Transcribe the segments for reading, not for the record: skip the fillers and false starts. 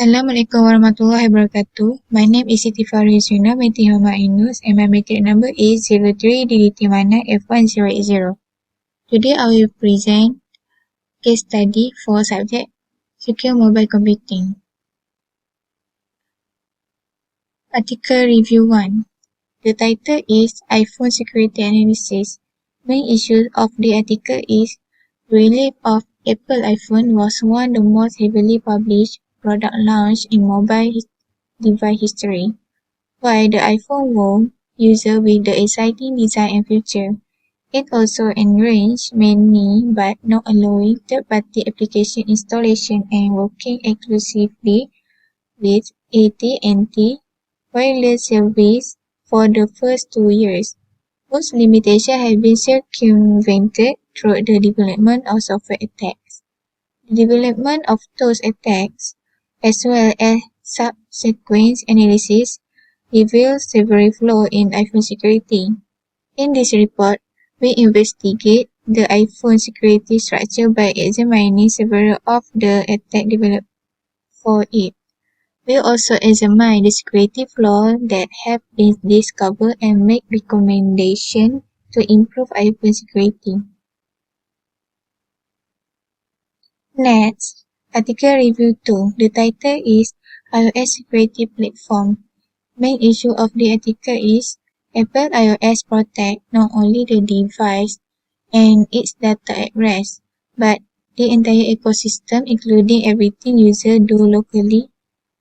Assalamualaikum warahmatullahi wabarakatuh. My name is Siti Farizuna binti Muhammad Ainus and my matric number is 03DDT-F1080. Today I will present case study for subject Secure Mobile Computing. Article Review 1. The title is iPhone Security Analysis. Main issue of the article is release of Apple iPhone was one of the most heavily published product launch in mobile device history. While the iPhone wowed users with the exciting design and feature, it also enraged many by not allowing third-party application installation and working exclusively with AT&T wireless service for the first 2 years. Most limitations have been circumvented through the development of software attacks. The development of those attacks, as well as subsequent analysis, reveals several flaws in iPhone security. In this report, we investigate the iPhone security structure by examining several of the attacks developed for it. We also examine the security flaws that have been discovered and make recommendations to improve iPhone security. Next, Article Review 2. The title is iOS Security Platform. Main issue of the article is Apple iOS protects not only the device and its data at rest, but the entire ecosystem, including everything users do locally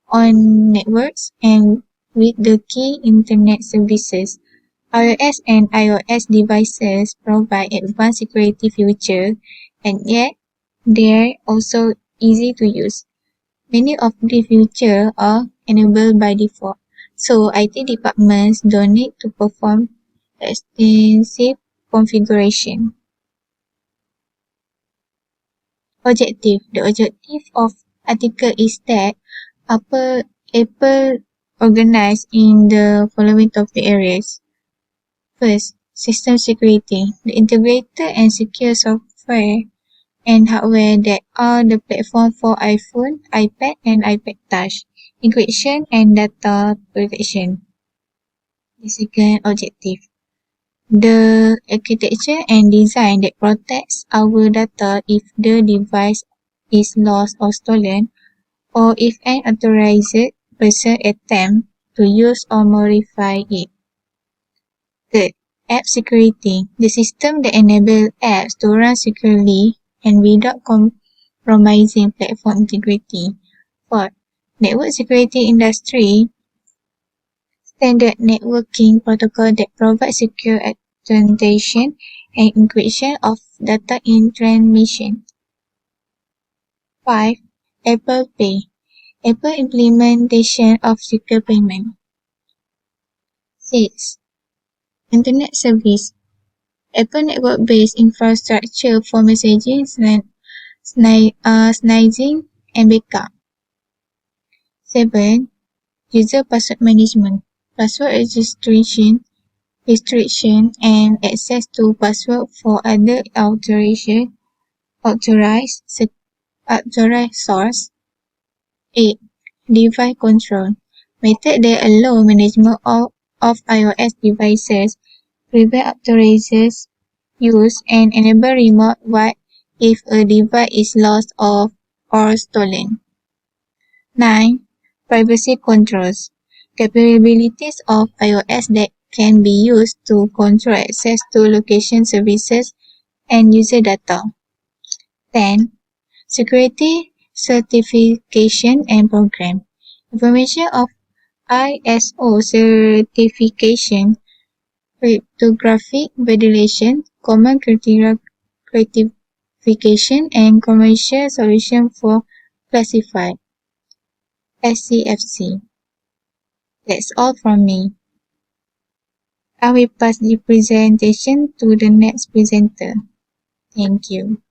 on networks and with the key internet services. iOS and iOS devices provide advanced security features, and yet they're also easy to use. Many of the features are enabled by default, so IT departments don't need to perform extensive configuration. Objective. The objective of article is that Apple organized in the following topic areas. First, system security. The integrated and secure software and hardware that are the platform for iPhone, iPad, and iPad Touch, encryption and data protection. The second objective, the architecture and design that protects our data if the device is lost or stolen, or if an authorized person attempts to use or modify it. Third, app security, the system that enables apps to run securely and without compromising platform integrity. Fourth, network security industry, standard networking protocol that provide secure authentication and encryption of data in transmission. 5. Apple Pay, Apple implementation of secure payment. 6. Internet service, Apple network-based infrastructure for messaging, snazing, and backup. 7. User password management, password restriction, and access to password for other authorized source. 8. Device control, method that allow management of iOS devices, prevent authorized use, and enable remote wipe if a device is lost or stolen. 9. Privacy controls, capabilities of iOS that can be used to control access to location services and user data. 10. Security certification and program, information of ISO certification, cryptographic validation, common certification, and commercial solution for classified SCFC. That's all from me. I will pass the presentation to the next presenter. Thank you.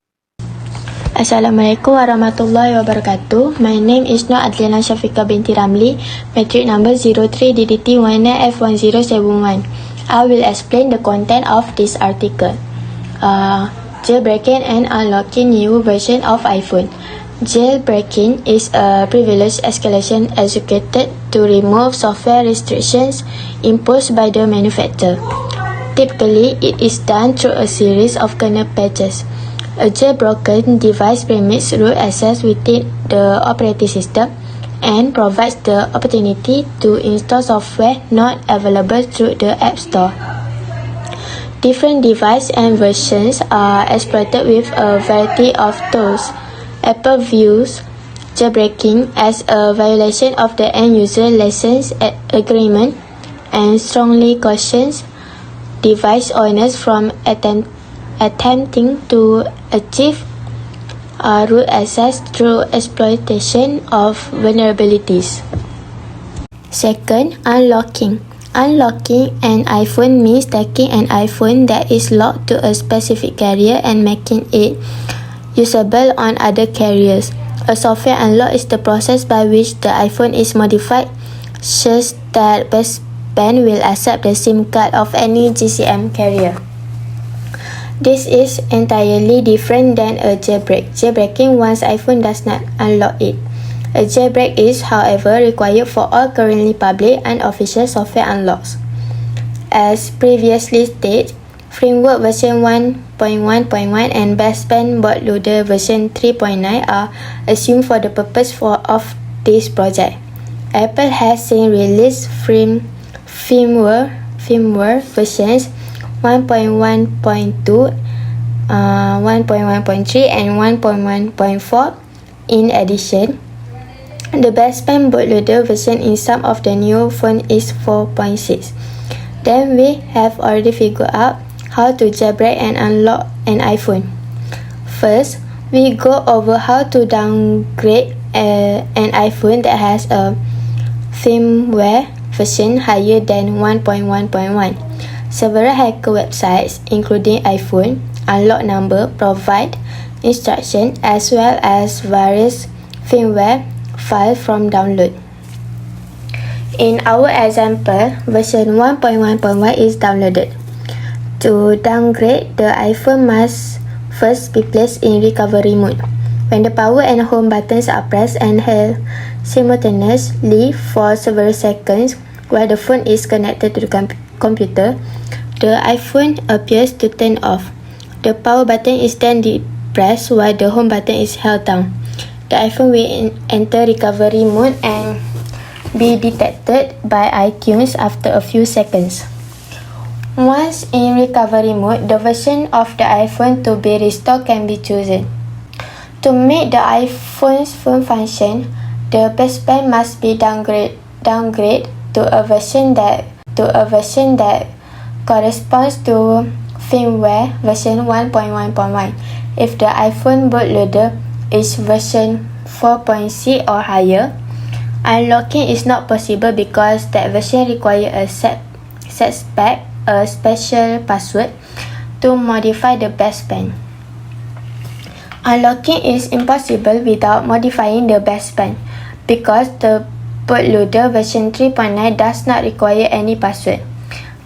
Assalamualaikum warahmatullahi wabarakatuh. My name is Nur Adliana Syafiqah binti Ramli, matric number 03DDT19F1071. I will explain the content of this article. Jailbreaking and unlocking new version of iPhone. Jailbreaking is a privileged escalation executed to remove software restrictions imposed by the manufacturer. Typically, it is done through a series of kernel patches. A jailbroken device permits root access within the operating system and provides the opportunity to install software not available through the App Store. Different devices and versions are exploited with a variety of tools. Apple views jailbreaking as a violation of the end-user license agreement and strongly cautions device owners from attempting to achieve root access through exploitation of vulnerabilities. Second, unlocking. Unlocking an iPhone means taking an iPhone that is locked to a specific carrier and making it usable on other carriers. A software unlock is the process by which the iPhone is modified such that baseband will accept the SIM card of any GSM carrier. This is entirely different than a jailbreak. Jailbreaking one's iPhone does not unlock it. A jailbreak is, however, required for all currently public and official software unlocks. As previously stated, Framework version 1.1.1 and baseband bootloader version 3.9 are assumed for the purpose of this project. Apple has since released firmware versions 1.1.2, 1.1.3 and 1.1.4. In addition, the baseband bootloader version in some of the new phones is 4.6. Then we have already figured out how to jailbreak and unlock an iPhone. First, we go over how to downgrade an iPhone that has a firmware version higher than 1.1.1. Several hacker websites, including iPhone Unlock Number, provide instructions as well as various firmware files from download. In our example, version 1.1.1 is downloaded. To downgrade, the iPhone must first be placed in recovery mode. When the power and home buttons are pressed and held simultaneously for several seconds while the phone is connected to the computer, the iPhone appears to turn off. The power button is then depressed while the home button is held down. The iPhone will enter recovery mode and be detected by iTunes after a few seconds. Once in recovery mode, the version of the iPhone to be restored can be chosen. To make the iPhone's phone function, the baseband must be downgrade to a version that corresponds to firmware version 1.1.1. If the iPhone bootloader is version 4.6 or higher, unlocking is not possible because that version requires a special password to modify the baseband. Unlocking is impossible without modifying the baseband because the bootloader version 3.9 does not require any password.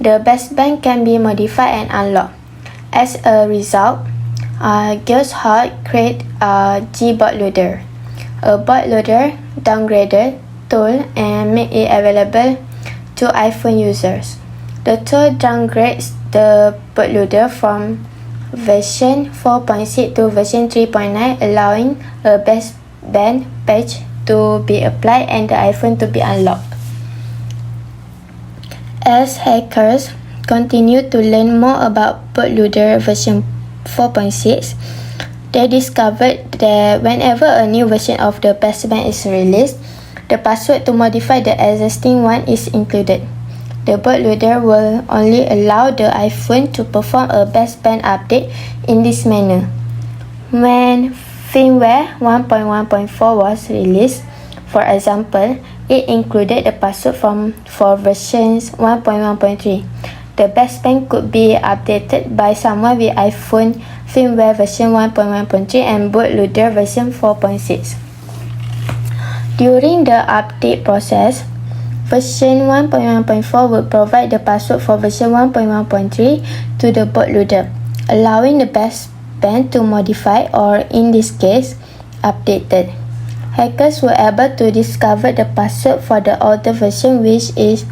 The baseband can be modified and unlocked. As a result, Geoshot created a gBootloader, a bootloader downgrader tool, and made it available to iPhone users. The tool downgrades the bootloader from version 4.6 to version 3.9, allowing a baseband patch to be applied and the iPhone to be unlocked. As hackers continue to learn more about bootloader version 4.6, they discovered that whenever a new version of the baseband is released, the password to modify the existing one is included. The bootloader will only allow the iPhone to perform a baseband update in this manner. When firmware 1.1.4 was released, for example, it included the password for versions 1.1.3. The baseband could be updated by someone with iPhone firmware version 1.1.3 and bootloader version 4.6. During the update process, version 1.1.4 will provide the password for version 1.1.3 to the bootloader, allowing the baseband to modify, or in this case, updated. Hackers were able to discover the password for the older version, which is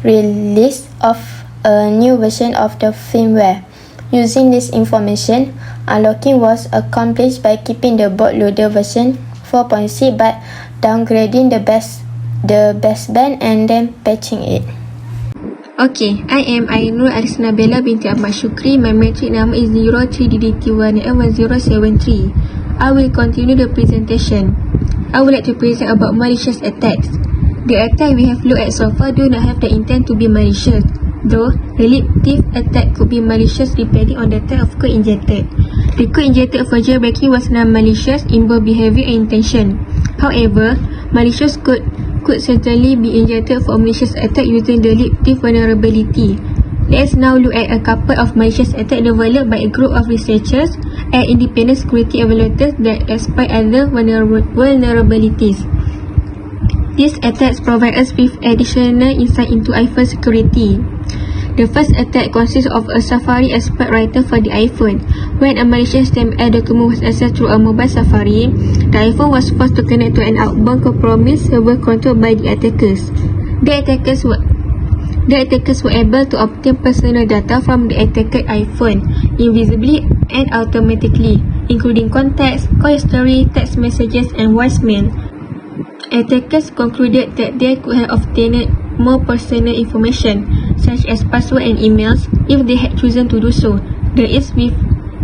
release of a new version of the firmware. Using this information, unlocking was accomplished by keeping the bootloader version 4.6 but downgrading the baseband and then patching it. Okay, I am Ainul Alisna Bella binti Ahmad Shukri. My metric number is 03DDT1F1073. I will continue the presentation. I would like to present about malicious attacks. The attack we have looked at so far do not have the intent to be malicious, though relictive attack could be malicious depending on the type of code injected. The code injected for jailbreaking was non-malicious in both behavior and intention. However, malicious code could certainly be injected for malicious attack using the relictive vulnerability. Let's now look at a couple of malicious attacks developed by a group of researchers and independent security evaluators that exploit other vulnerabilities. These attacks provide us with additional insight into iPhone security. The first attack consists of a Safari exploit writer for the iPhone. When a malicious HTML document was accessed through a mobile Safari, the iPhone was forced to connect to an outbound compromised server controlled by the attackers. The attackers were able to obtain personal data from the attacker iPhone invisibly and automatically, including contacts, call history, text messages, and voicemail. Attackers concluded that they could have obtained more personal information, such as password and emails, if they had chosen to do so. The ease with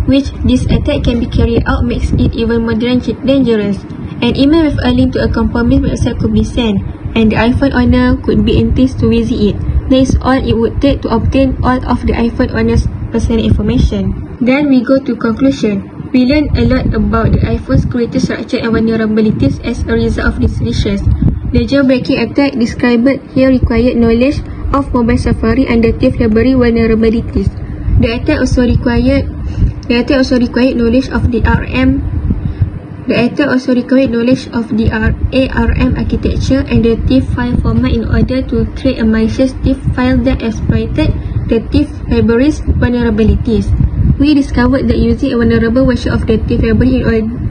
which this attack can be carried out makes it even more dangerous. An email with a link to a compromised website could be sent, and the iPhone owner could be enticed to visit it. That is all it would take to obtain all of the iPhone owner's personal information. Then we go to conclusion. We learned a lot about the iPhone security structure and vulnerabilities as a result of this research. The jailbreaking attack described here required knowledge of mobile Safari and the TIFF library vulnerabilities. The attack also required knowledge of the ARM architecture and the TIFF file format in order to create a malicious TIFF file that exploited the TIFF library's vulnerabilities. We discovered that using a vulnerable version of the TIFF library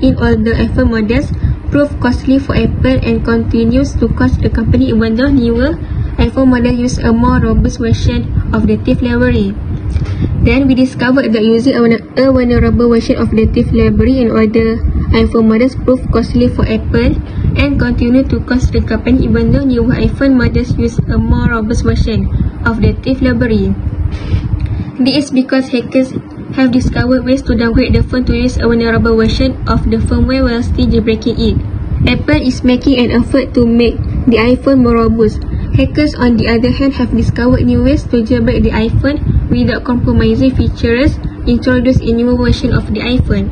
in all the iPhone models proved costly for Apple and continues to cost the company even though newer iPhone models use a more robust version of the TIFF library. Then we discovered that using a vulnerable version of the TIFF library in all the iPhone models proved costly for Apple and continue to cost the company even though newer iPhone models use a more robust version of the TIFF library. This is because hackers have discovered ways to downgrade the phone to use a vulnerable version of the firmware while still jailbreaking it. Apple is making an effort to make the iPhone more robust. Hackers, on the other hand, have discovered new ways to jailbreak the iPhone without compromising features introduced in newer version of the iPhone.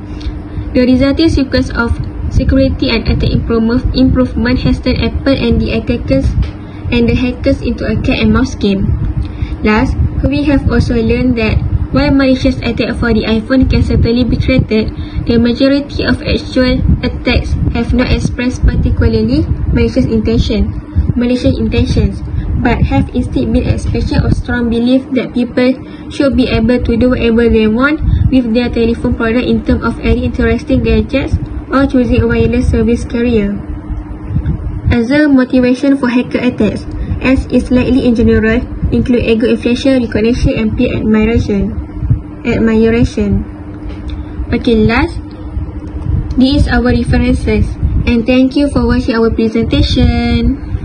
The resulting sequence of security and attack improvement has turned Apple and the hackers into a cat and mouse game. Last, we have also learned that while malicious attacks for the iPhone can certainly be treated, the majority of actual attacks have not expressed particularly malicious intentions, but have instead been an expression of strong belief that people should be able to do whatever they want with their telephone product in terms of adding interesting gadgets or choosing a wireless service carrier. Other motivation for hacker attacks, as is likely in general, include ego inflation, recognition, and peer admiration. Okay, last, these are our references, and thank you for watching our presentation.